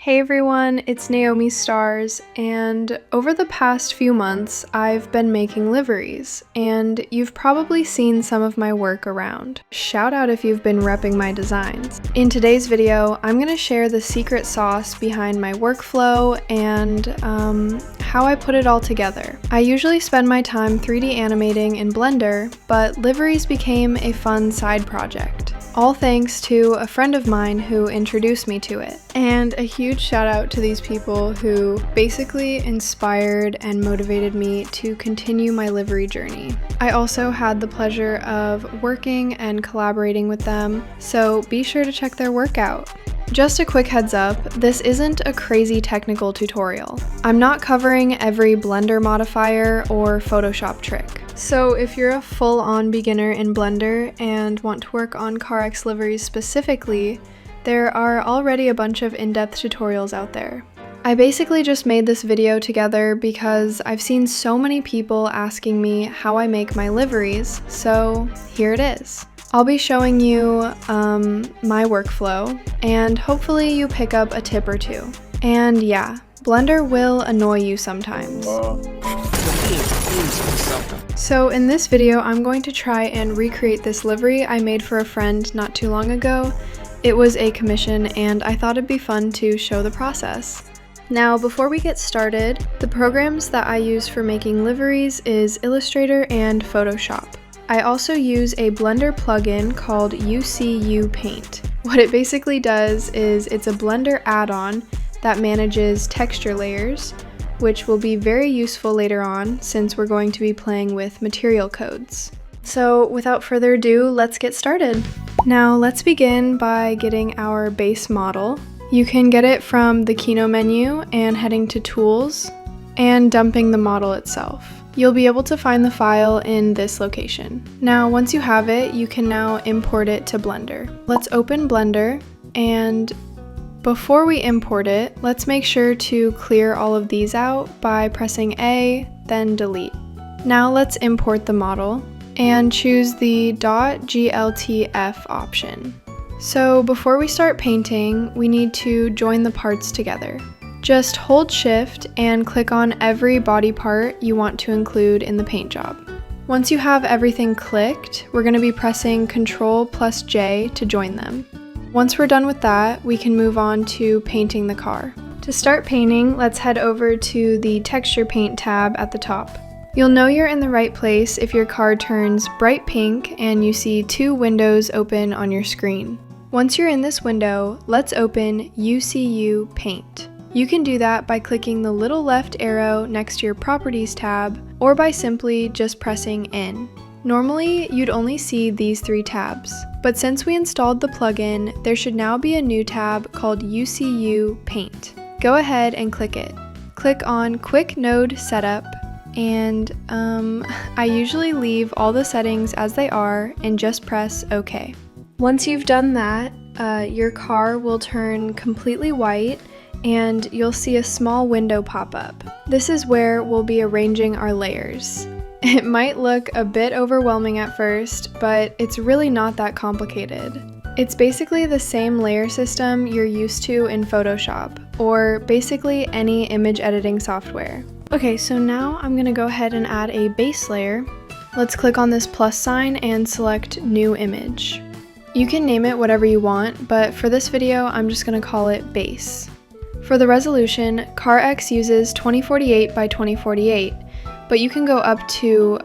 Hey everyone, it's Naomi Stars, and over the past few months, I've been making liveries, and you've probably seen some of my work around. Shout out if you've been repping my designs. In today's video, I'm going to share the secret sauce behind my workflow and how I put it all together. I usually spend my time 3D animating in Blender, but liveries became a fun side project. All thanks to a friend of mine who introduced me to it. And a huge shout out to these people who basically inspired and motivated me to continue my livery journey. I also had the pleasure of working and collaborating with them, so be sure to check their work out. Just a quick heads up, this isn't a crazy technical tutorial. I'm not covering every Blender modifier or Photoshop trick. So if you're a full-on beginner in Blender and want to work on CarX liveries specifically, there are already a bunch of in-depth tutorials out there. I basically just made this video together because I've seen so many people asking me how I make my liveries, so here it is. I'll be showing you my workflow, and hopefully you pick up a tip or two. And yeah, Blender will annoy you sometimes. So in this video, I'm going to try and recreate this livery I made for a friend not too long ago. It was a commission, and I thought it'd be fun to show the process. Now, before we get started, the programs that I use for making liveries is Illustrator and Photoshop. I also use a Blender plugin called UCUPaint. What it basically does is it's a Blender add-on that manages texture layers, which will be very useful later on since we're going to be playing with material codes. So without further ado, let's get started. Now let's begin by getting our base model. You can get it from the Keynote menu and heading to Tools and dumping the model itself. You'll be able to find the file in this location. Now, once you have it, you can now import it to Blender. Let's open Blender, and before we import it, let's make sure to clear all of these out by pressing A, then delete. Now let's import the model and choose the .gltf option. So before we start painting, we need to join the parts together. Just hold Shift and click on every body part you want to include in the paint job. Once you have everything clicked, we're going to be pressing Ctrl+J to join them. Once we're done with that, we can move on to painting the car. To start painting, let's head over to the Texture Paint tab at the top. You'll know you're in the right place if your car turns bright pink and you see two windows open on your screen. Once you're in this window, let's open UCUPaint. You can do that by clicking the little left arrow next to your Properties tab, or by simply just pressing in. Normally, you'd only see these three tabs, but since we installed the plugin, there should now be a new tab called UCUPaint. Go ahead and click it. Click on Quick Node Setup, and I usually leave all the settings as they are and just press OK. Once you've done that, your car will turn completely white, and you'll see a small window pop up. This is where we'll be arranging our layers. It might look a bit overwhelming at first, but it's really not that complicated. It's basically the same layer system you're used to in Photoshop, or basically any image editing software. Okay, so now I'm gonna go ahead and add a base layer. Let's click on this plus sign and select New Image. You can name it whatever you want, but for this video, I'm just gonna call it Base. For the resolution, CarX uses 2048 by 2048, but you can go up to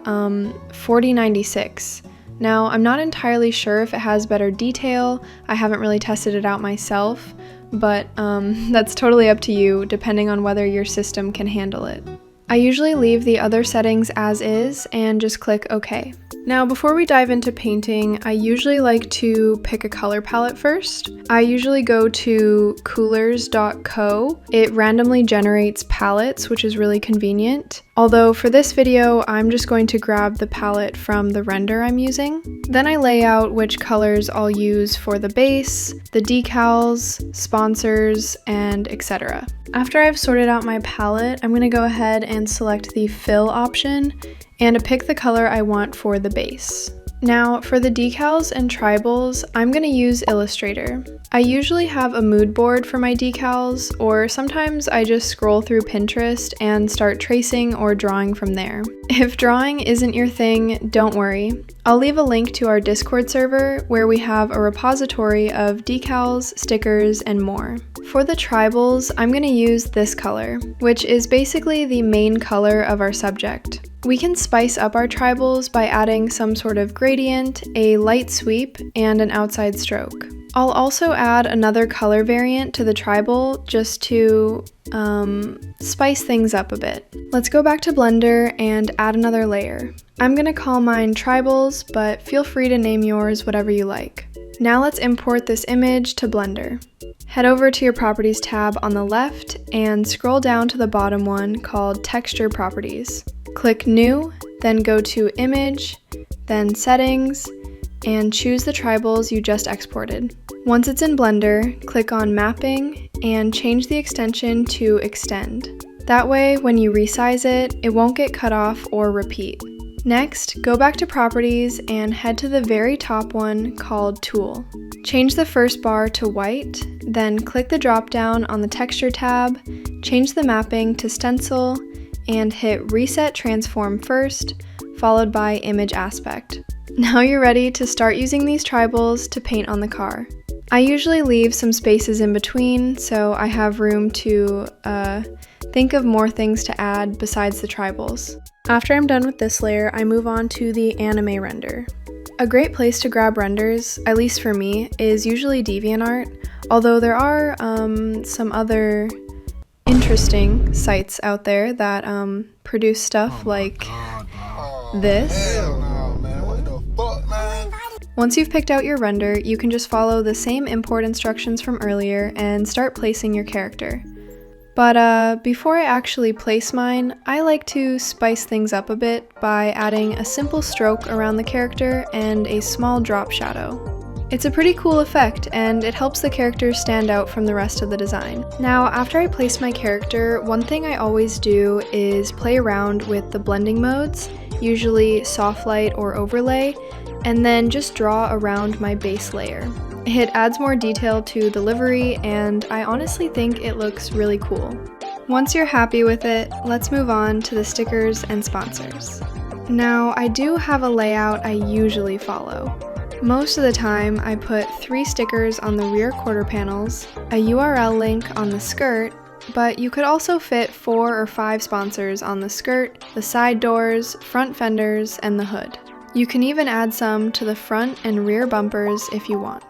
4096. Now, I'm not entirely sure if it has better detail. I haven't really tested it out myself, but that's totally up to you, depending on whether your system can handle it. I usually leave the other settings as is and just click OK. Now, before we dive into painting, I usually like to pick a color palette first. I usually go to coolers.co. It randomly generates palettes, which is really convenient. Although for this video, I'm just going to grab the palette from the render I'm using. Then I lay out which colors I'll use for the base, the decals, sponsors, and etc. After I've sorted out my palette, I'm going to go ahead and select the fill option and pick the color I want for the base. Now for the decals and tribals, I'm going to use Illustrator. I usually have a mood board for my decals, or sometimes I just scroll through Pinterest and start tracing or drawing from there. If drawing isn't your thing, don't worry. I'll leave a link to our Discord server where we have a repository of decals, stickers, and more. For the tribals, I'm going to use this color, which is basically the main color of our subject. We can spice up our tribals by adding some sort of gradient, a light sweep, and an outside stroke. I'll also add another color variant to the tribal just to spice things up a bit. Let's go back to Blender and add another layer. I'm gonna call mine tribals, but feel free to name yours whatever you like. Now let's import this image to Blender. Head over to your Properties tab on the left and scroll down to the bottom one called Texture Properties. Click New, then go to Image, then Settings, and choose the tribals you just exported. Once it's in Blender, click on Mapping and change the extension to Extend. That way, when you resize it, it won't get cut off or repeat. Next, go back to Properties and head to the very top one called Tool. Change the first bar to white, then click the drop-down on the Texture tab, change the mapping to Stencil, and hit Reset Transform first, followed by Image Aspect. Now you're ready to start using these tribals to paint on the car. I usually leave some spaces in between, so I have room to think of more things to add besides the tribals. After I'm done with this layer, I move on to the anime render. A great place to grab renders, at least for me, is usually DeviantArt, although there are some other interesting sites out there that produce stuff like this. Once you've picked out your render, you can just follow the same import instructions from earlier and start placing your character. But before I actually place mine, I like to spice things up a bit by adding a simple stroke around the character and a small drop shadow. It's a pretty cool effect, and it helps the character stand out from the rest of the design. Now, after I place my character, one thing I always do is play around with the blending modes, usually soft light or overlay, and then just draw around my base layer. It adds more detail to the livery, and I honestly think it looks really cool. Once you're happy with it, let's move on to the stickers and sponsors. Now, I do have a layout I usually follow. Most of the time, I put 3 stickers on the rear quarter panels, a URL link on the skirt, but you could also fit 4 or 5 sponsors on the skirt, the side doors, front fenders, and the hood. You can even add some to the front and rear bumpers if you want.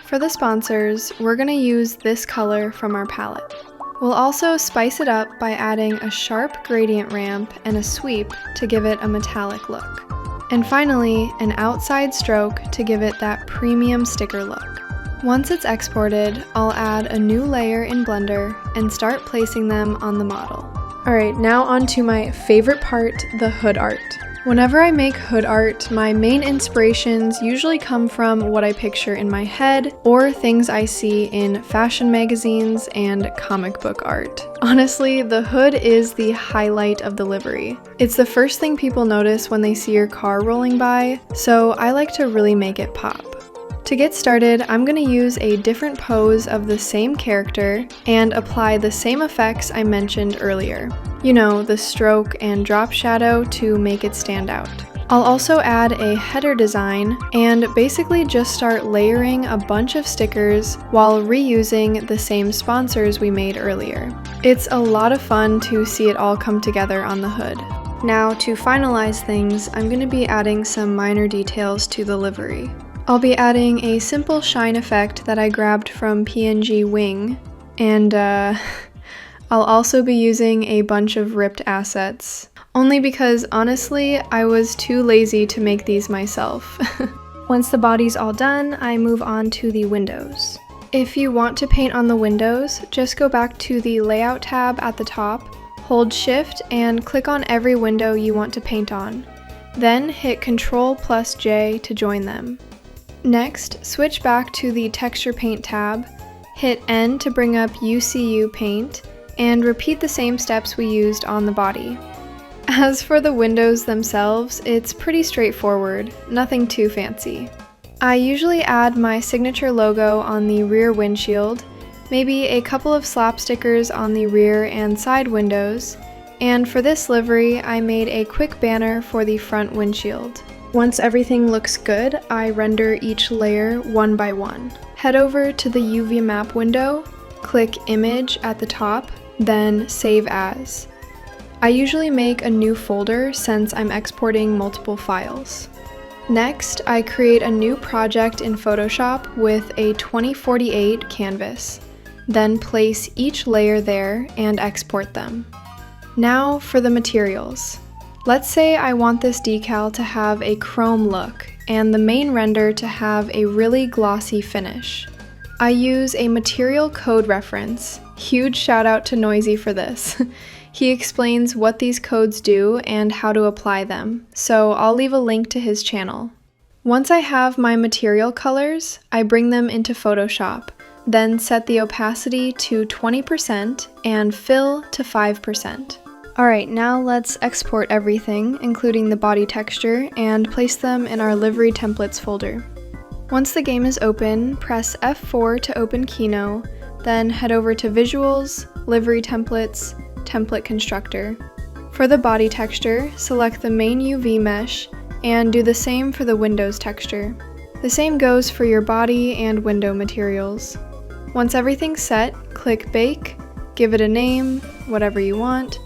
For the sponsors, we're going to use this color from our palette. We'll also spice it up by adding a sharp gradient ramp and a sweep to give it a metallic look. And finally, an outside stroke to give it that premium sticker look. Once it's exported, I'll add a new layer in Blender and start placing them on the model. Alright, now on to my favorite part, the hood art. Whenever I make hood art, my main inspirations usually come from what I picture in my head or things I see in fashion magazines and comic book art. Honestly, the hood is the highlight of the livery. It's the first thing people notice when they see your car rolling by, so I like to really make it pop. To get started, I'm going to use a different pose of the same character and apply the same effects I mentioned earlier. You know, the stroke and drop shadow to make it stand out. I'll also add a header design and basically just start layering a bunch of stickers while reusing the same sponsors we made earlier. It's a lot of fun to see it all come together on the hood. Now, to finalize things, I'm going to be adding some minor details to the livery. I'll be adding a simple shine effect that I grabbed from PNG Wing, and I'll also be using a bunch of ripped assets, only because honestly, I was too lazy to make these myself. Once the body's all done, I move on to the windows. If you want to paint on the windows, just go back to the Layout tab at the top, hold Shift, and click on every window you want to paint on. Then hit Ctrl+J to join them. Next, switch back to the Texture Paint tab, hit N to bring up UCUPaint, and repeat the same steps we used on the body. As for the windows themselves, it's pretty straightforward, nothing too fancy. I usually add my signature logo on the rear windshield, maybe a couple of slap stickers on the rear and side windows, and for this livery, I made a quick banner for the front windshield. Once everything looks good, I render each layer one by one. Head over to the UV map window, click Image at the top, then Save As. I usually make a new folder since I'm exporting multiple files. Next, I create a new project in Photoshop with a 2048 canvas, then place each layer there and export them. Now for the materials. Let's say I want this decal to have a chrome look and the main render to have a really glossy finish. I use a material code reference. Huge shout out to Noisy for this. He explains what these codes do and how to apply them, so I'll leave a link to his channel. Once I have my material colors, I bring them into Photoshop, then set the opacity to 20% and fill to 5%. Alright, now let's export everything, including the body texture, and place them in our livery templates folder. Once the game is open, press F4 to open Kino, then head over to Visuals, Livery Templates, Template Constructor. For the body texture, select the main UV mesh and do the same for the windows texture. The same goes for your body and window materials. Once everything's set, click Bake, give it a name, whatever you want,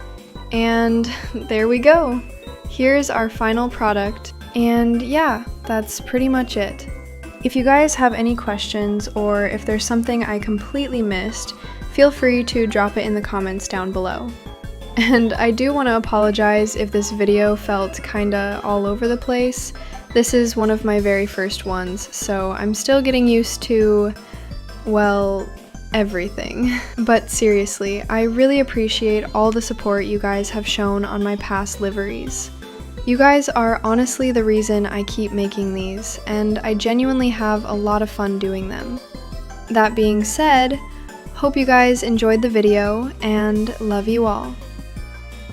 and there we go! Here's our final product, and yeah, that's pretty much it. If you guys have any questions or if there's something I completely missed, feel free to drop it in the comments down below. And I do want to apologize if this video felt kinda all over the place. This is one of my very first ones, so I'm still getting used to, well, everything. But seriously, I really appreciate all the support you guys have shown on my past liveries. You guys are honestly the reason I keep making these, and I genuinely have a lot of fun doing them. That being said, hope you guys enjoyed the video, and love you all.